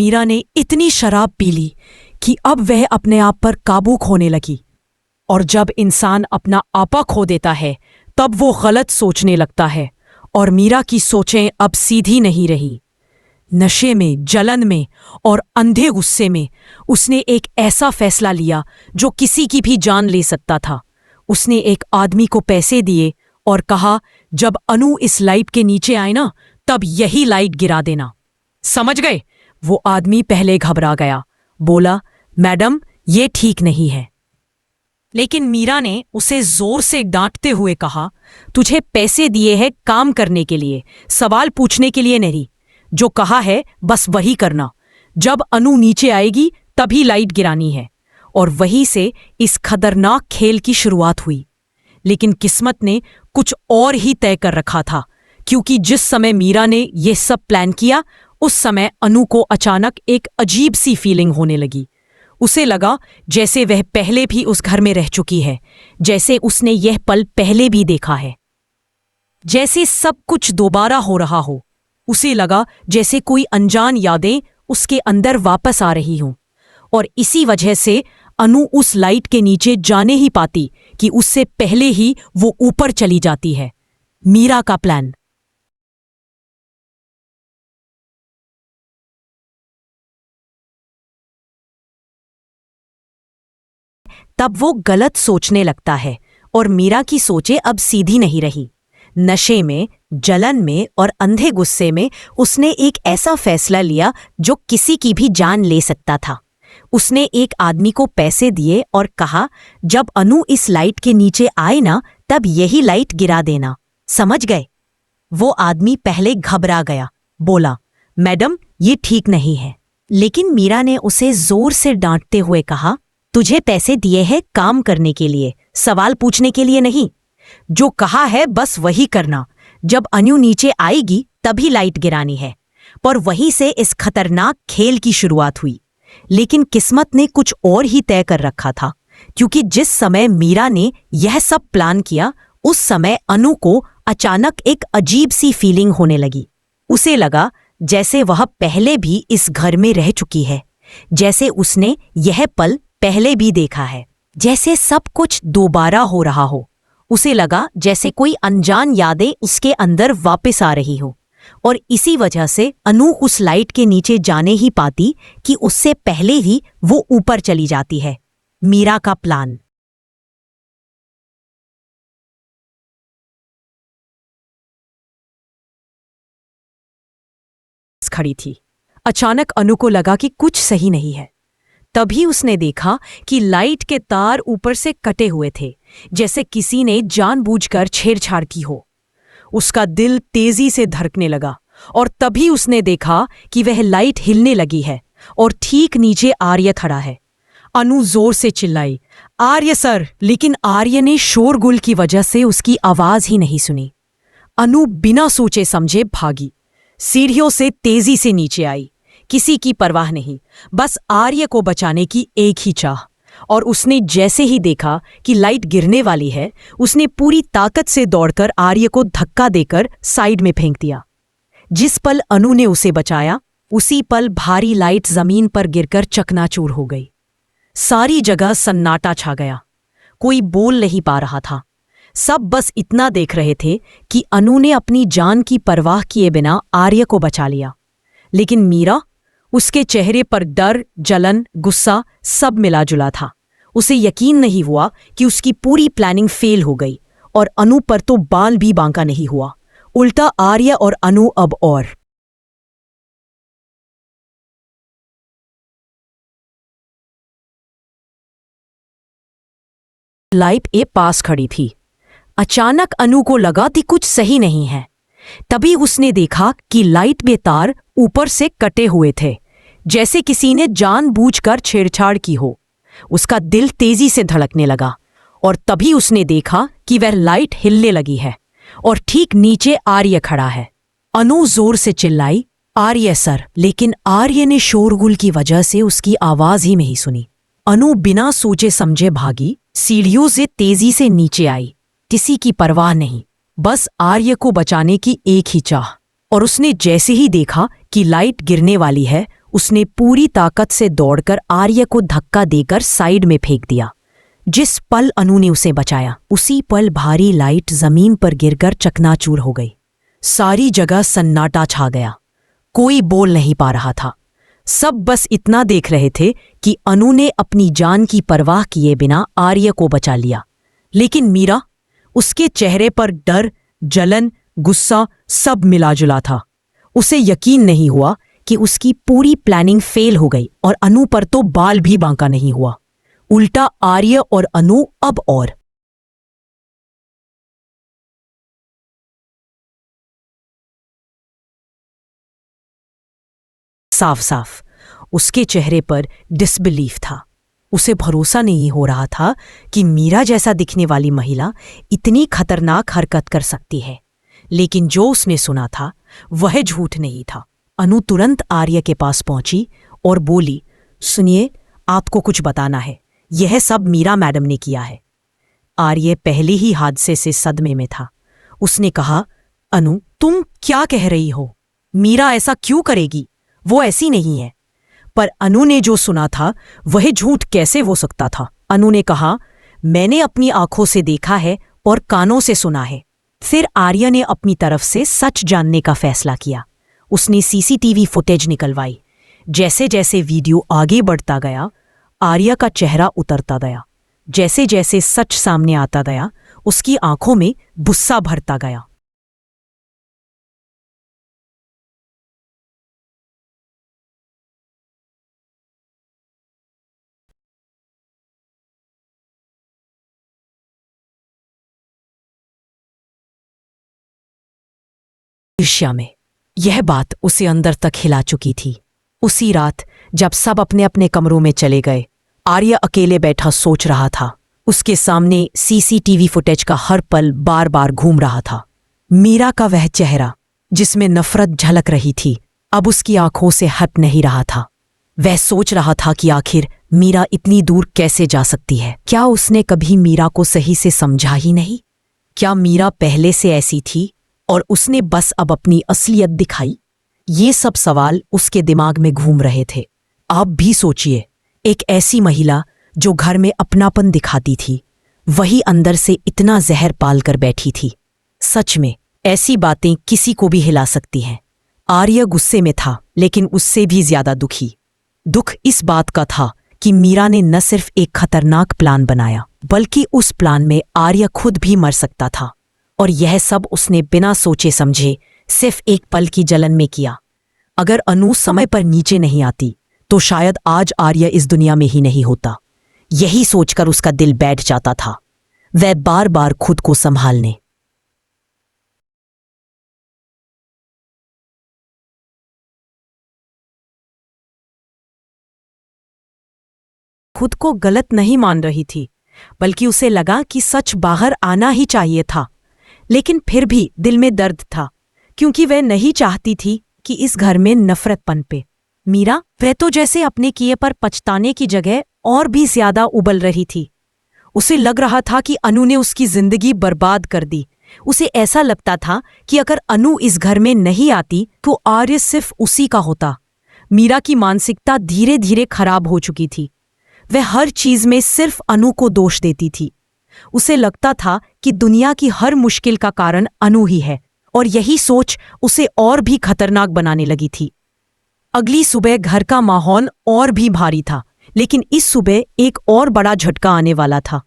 मीरा ने इतनी शराब पी ली कि अब वह अपने आप पर काबू खोने लगी। और जब इंसान अपना आपा खो देता है तब वो गलत सोचने लगता है, और मीरा की सोचें अब सीधी नहीं रही। नशे में, जलन में और अंधे गुस्से में उसने एक ऐसा फैसला लिया जो किसी की भी जान ले सकता था। उसने एक आदमी को पैसे दिए और कहा, जब अनु इस लाइट के नीचे आए ना, तब यही लाइट गिरा देना। समझ गए? वो आदमी पहले घबरा गया, बोला, मैडम ये ठीक नहीं है। लेकिन मीरा ने उसे जोर से डांटते हुए कहा, तुझे पैसे दिए हैं काम करने के लिए, सवाल पूछने के लिए नहीं। जो कहा है बस वही करना। जब अनु नीचे आएगी तभी लाइट गिरानी है। और वहीं से इस खतरनाक खेल की शुरुआत हुई। लेकिन किस्मत ने कुछ और ही तय कर रखा था, क्योंकि जिस समय मीरा ने यह सब प्लान किया उस समय अनु को अचानक एक अजीब सी फीलिंग होने लगी। उसे लगा जैसे वह पहले भी उस घर में रह चुकी है, जैसे उसने यह पल पहले भी देखा है, जैसे सब कुछ दोबारा हो रहा हो। उसे लगा जैसे कोई अनजान यादें उसके अंदर वापस आ रही हों। और इसी वजह से अनु उस लाइट के नीचे जाने ही पाती कि उससे पहले ही वो ऊपर चली जाती है। मीरा का प्लान। तब वो गलत सोचने लगता है और मीरा की सोचें अब सीधी नहीं रही। नशे में, जलन में और अंधे गुस्से में उसने एक ऐसा फैसला लिया जो किसी की भी जान ले सकता था। उसने एक आदमी को पैसे दिए और कहा, जब अनु इस लाइट के नीचे आए ना, तब यही लाइट गिरा देना। समझ गए? वो आदमी पहले घबरा गया, बोला, मैडम ये ठीक नहीं है। लेकिन मीरा ने उसे जोर से डांटते हुए कहा, तुझे पैसे दिए हैं काम करने के लिए, सवाल पूछने के लिए नहीं। जो कहा है बस वही करना। जब अनु नीचे आएगी तभी लाइट गिरानी है। पर वहीं से इस खतरनाक खेल की शुरुआत हुई। लेकिन किस्मत ने कुछ और ही तय कर रखा था, क्योंकि जिस समय मीरा ने यह सब प्लान किया उस समय अनु को अचानक एक अजीब सी फीलिंग होने लगी। उसे लगा जैसे वह पहले भी इस घर में रह चुकी है, जैसे उसने यह पल पहले भी देखा है, जैसे सब कुछ दोबारा हो रहा हो। उसे लगा जैसे कोई अनजान यादें उसके अंदर वापस आ रही हो। और इसी वजह से अनु उस लाइट के नीचे जाने ही पाती कि उससे पहले ही वो ऊपर चली जाती है। मीरा का प्लान। खड़ी थी। अचानक अनु को लगा कि कुछ सही नहीं है। तभी उसने देखा कि लाइट के तार ऊपर से कटे हुए थे, जैसे किसी ने जानबूझकर छेड़छाड़ की हो। उसका दिल तेजी से धड़कने लगा और तभी उसने देखा कि वह लाइट हिलने लगी है और ठीक नीचे आर्य खड़ा है। अनु जोर से चिल्लाई, आर्य सर! लेकिन आर्य ने शोरगुल की वजह से उसकी आवाज ही नहीं सुनी। अनु बिना सोचे समझे भागी, सीढ़ियों से तेजी से नीचे आई, किसी की परवाह नहीं, बस आर्य को बचाने की एक ही चाह। और उसने जैसे ही देखा कि लाइट गिरने वाली है, उसने पूरी ताकत से दौड़कर आर्य को धक्का देकर साइड में फेंक दिया। जिस पल अनु ने उसे बचाया, उसी पल भारी लाइट जमीन पर गिरकर चकनाचूर हो गई। सारी जगह सन्नाटा छा गया। कोई बोल नहीं पा रहा था। सब बस इतना देख रहे थे कि अनु ने अपनी जान की परवाह किए बिना आर्य को बचा लिया। लेकिन मीरा, उसके चेहरे पर डर, जलन, गुस्सा सब मिला जुला था। उसे यकीन नहीं हुआ कि उसकी पूरी प्लानिंग फेल हो गई और अनु पर तो बाल भी बांका नहीं हुआ। उल्टा आर्य और अनु अब और लाइट ए पास खड़ी थी। अचानक अनु को लगा कि कुछ सही नहीं है। तभी उसने देखा कि लाइट में तार ऊपर से कटे हुए थे, जैसे किसी ने जानबूझकर छेड़छाड़ की हो। उसका दिल तेजी से धड़कने लगा और तभी उसने देखा कि वह लाइट हिलने लगी है और ठीक नीचे आर्य खड़ा है। अनु जोर से चिल्लाई, आर्य सर! लेकिन आर्य ने शोरगुल की वजह से उसकी आवाज ही नहीं सुनी। अनु बिना सोचे समझे भागी, सीढ़ियों से तेजी से नीचे आई, किसी की परवाह नहीं, बस आर्य को बचाने की एक ही चाह। और उसने जैसे ही देखा कि लाइट गिरने वाली है, उसने पूरी ताकत से दौड़कर आर्य को धक्का देकर साइड में फेंक दिया। जिस पल अनु ने उसे बचाया, उसी पल भारी लाइट जमीन पर गिरकर चकनाचूर हो गई। सारी जगह सन्नाटा छा गया। कोई बोल नहीं पा रहा था। सब बस इतना देख रहे थे कि अनु ने अपनी जान की परवाह किए बिना आर्य को बचा लिया। लेकिन मीरा, उसके चेहरे पर डर, जलन, गुस्सा सब मिलाजुला था। उसे यकीन नहीं हुआ कि उसकी पूरी प्लानिंग फेल हो गई और अनु पर तो बाल भी बांका नहीं हुआ। उल्टा आर्य और अनु अब और साफ साफ उसके चेहरे पर डिसबिलीफ था। उसे भरोसा नहीं हो रहा था कि मीरा जैसा दिखने वाली महिला इतनी खतरनाक हरकत कर सकती है। लेकिन जो उसने सुना था वह झूठ नहीं था। अनु तुरंत आर्य के पास पहुंची और बोली, सुनिए, आपको कुछ बताना है। यह सब मीरा मैडम ने किया है। आर्य पहले ही हादसे से सदमे में था। उसने कहा, अनु, तुम क्या कह रही हो? मीरा ऐसा क्यों करेगी? वो ऐसी नहीं है। पर अनु ने जो सुना था वह झूठ कैसे हो सकता था? अनु ने कहा, मैंने अपनी आंखों से देखा है और कानों से सुना है। फिर आर्य ने अपनी तरफ से सच जानने का फैसला किया। उसने सीसीटीवी फुटेज निकलवाई। जैसे जैसे वीडियो आगे बढ़ता गया, आर्य का चेहरा उतरता गया। जैसे जैसे सच सामने आता गया, उसकी आंखों में गुस्सा भरता गया। ईर्ष्या में यह बात उसे अंदर तक हिला चुकी थी। उसी रात जब सब अपने अपने कमरों में चले गए, आर्य अकेले बैठा सोच रहा था। उसके सामने सीसीटीवी फुटेज का हर पल बार बार घूम रहा था। मीरा का वह चेहरा जिसमें नफरत झलक रही थी, अब उसकी आंखों से हट नहीं रहा था। वह सोच रहा था कि आखिर मीरा इतनी दूर कैसे जा सकती है? क्या उसने कभी मीरा को सही से समझा ही नहीं? क्या मीरा पहले से ऐसी थी और उसने बस अब अपनी असलियत दिखाई? ये सब सवाल उसके दिमाग में घूम रहे थे। आप भी सोचिए, एक ऐसी महिला जो घर में अपनापन दिखाती थी, वही अंदर से इतना जहर पाल कर बैठी थी। सच में ऐसी बातें किसी को भी हिला सकती हैं। आर्य गुस्से में था, लेकिन उससे भी ज्यादा दुखी। दुख इस बात का था कि मीरा ने न सिर्फ एक खतरनाक प्लान बनाया, बल्कि उस प्लान में आर्य खुद भी मर सकता था। और यह सब उसने बिना सोचे समझे सिर्फ एक पल की जलन में किया। अगर अनु समय पर नीचे नहीं आती तो शायद आज आर्य इस दुनिया में ही नहीं होता। यही सोचकर उसका दिल बैठ जाता था। वह बार बार खुद को संभालने खुद को गलत नहीं मान रही थी, बल्कि उसे लगा कि सच बाहर आना ही चाहिए था। लेकिन फिर भी दिल में दर्द था, क्योंकि वह नहीं चाहती थी कि इस घर में नफरत पनपे। मीरा, वह तो जैसे अपने किए पर पछताने की जगह और भी ज्यादा उबल रही थी। उसे लग रहा था कि अनु ने उसकी जिंदगी बर्बाद कर दी। उसे ऐसा लगता था कि अगर अनु इस घर में नहीं आती तो आर्य सिर्फ उसी का होता। मीरा की मानसिकता धीरे धीरे खराब हो चुकी थी। वह हर चीज में सिर्फ अनु को दोष देती थी। उसे लगता था कि दुनिया की हर मुश्किल का कारण अनु ही है, और यही सोच उसे और भी खतरनाक बनाने लगी थी। अगली सुबह घर का माहौल और भी भारी था, लेकिन इस सुबह एक और बड़ा झटका आने वाला था।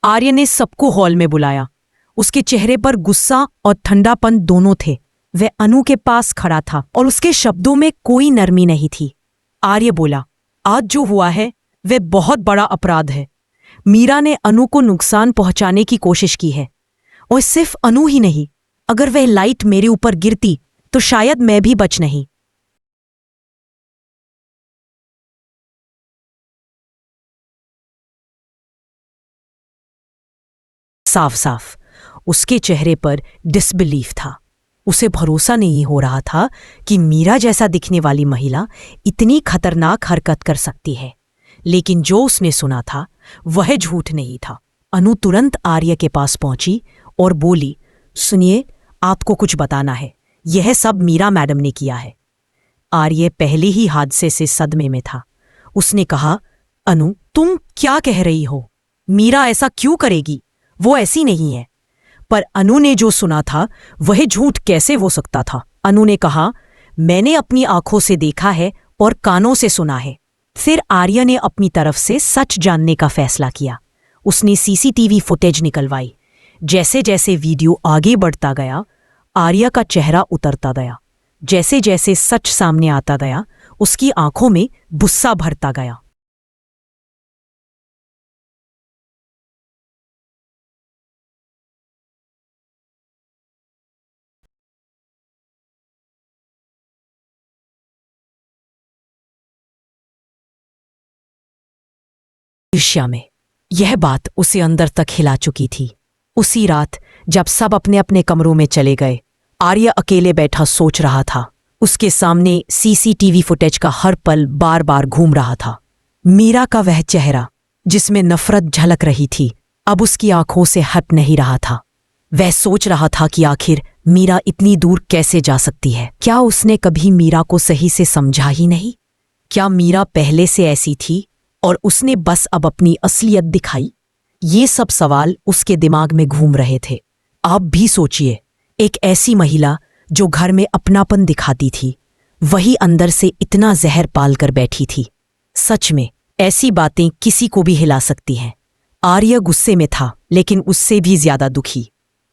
आर्य ने सबको हॉल में बुलाया। उसके चेहरे पर गुस्सा और ठंडापन दोनों थे। वह अनु के पास खड़ा था और उसके शब्दों में कोई नरमी नहीं थी। आर्य बोला, आज जो हुआ है वह बहुत बड़ा अपराध है। मीरा ने अनु को नुकसान पहुंचाने की कोशिश की है, और सिर्फ अनु ही नहीं, अगर वह लाइट मेरे ऊपर गिरती तो शायद मैं भी बच नहीं। साफ साफ उसके चेहरे पर डिसबिलीफ था। उसे भरोसा नहीं हो रहा था कि मीरा जैसा दिखने वाली महिला इतनी खतरनाक हरकत कर सकती है। लेकिन जो उसने सुना था वह झूठ नहीं था। अनु तुरंत आर्य के पास पहुंची और बोली, सुनिए, आपको कुछ बताना है। यह सब मीरा मैडम ने किया है। आर्य पहले ही हादसे से सदमे में था। उसने कहा, अनु, तुम क्या कह रही हो? मीरा ऐसा क्यों करेगी? वो ऐसी नहीं है। पर अनु ने जो सुना था वह झूठ कैसे हो सकता था? अनु ने कहा, मैंने अपनी आंखों से देखा है और कानों से सुना है। फिर आर्य ने अपनी तरफ से सच जानने का फैसला किया। उसने सीसीटीवी फुटेज निकलवाई। जैसे जैसे वीडियो आगे बढ़ता गया, आर्य का चेहरा उतरता गया। जैसे जैसे सच सामने आता गया, उसकी आंखों में गुस्सा भरता गया। ईर्ष्या में यह बात उसे अंदर तक हिला चुकी थी। उसी रात जब सब अपने अपने कमरों में चले गए, आर्य अकेले बैठा सोच रहा था। उसके सामने सीसीटीवी फुटेज का हर पल बार बार घूम रहा था। मीरा का वह चेहरा जिसमें नफरत झलक रही थी, अब उसकी आंखों से हट नहीं रहा था। वह सोच रहा था कि आखिर मीरा इतनी दूर कैसे जा सकती है? क्या उसने कभी मीरा को सही से समझा ही नहीं? क्या मीरा पहले से ऐसी थी और उसने बस अब अपनी असलियत दिखाई? ये सब सवाल उसके दिमाग में घूम रहे थे। आप भी सोचिए, एक ऐसी महिला जो घर में अपनापन दिखाती थी, वही अंदर से इतना जहर पाल कर बैठी थी। सच में ऐसी बातें किसी को भी हिला सकती हैं। आर्य गुस्से में था, लेकिन उससे भी ज्यादा दुखी।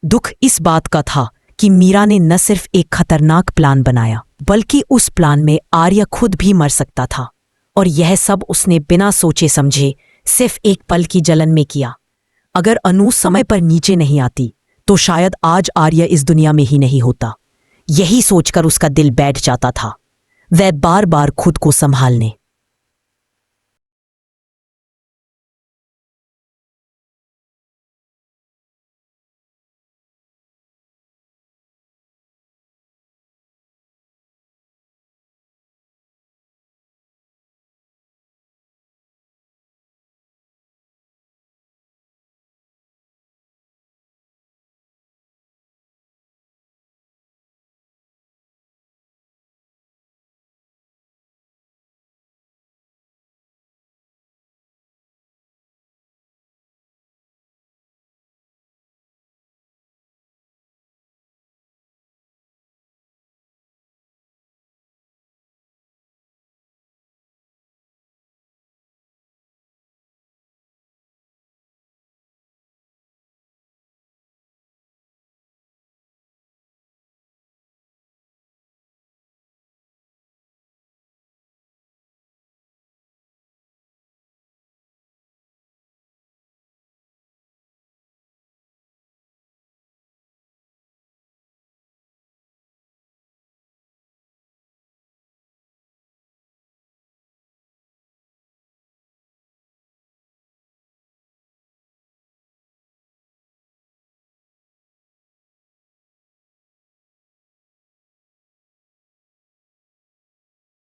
दुख इस बात का था कि मीरा ने न सिर्फ एक खतरनाक प्लान बनाया, बल्कि उस प्लान में आर्य खुद भी मर सकता था। और यह सब उसने बिना सोचे समझे सिर्फ एक पल की जलन में किया। अगर अनु समय पर नीचे नहीं आती तो शायद आज आर्य इस दुनिया में ही नहीं होता। यही सोचकर उसका दिल बैठ जाता था। वह बार बार खुद को संभालने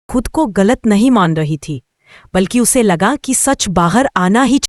खुद को गलत नहीं मान रही थी, बल्कि उसे लगा कि सच बाहर आना ही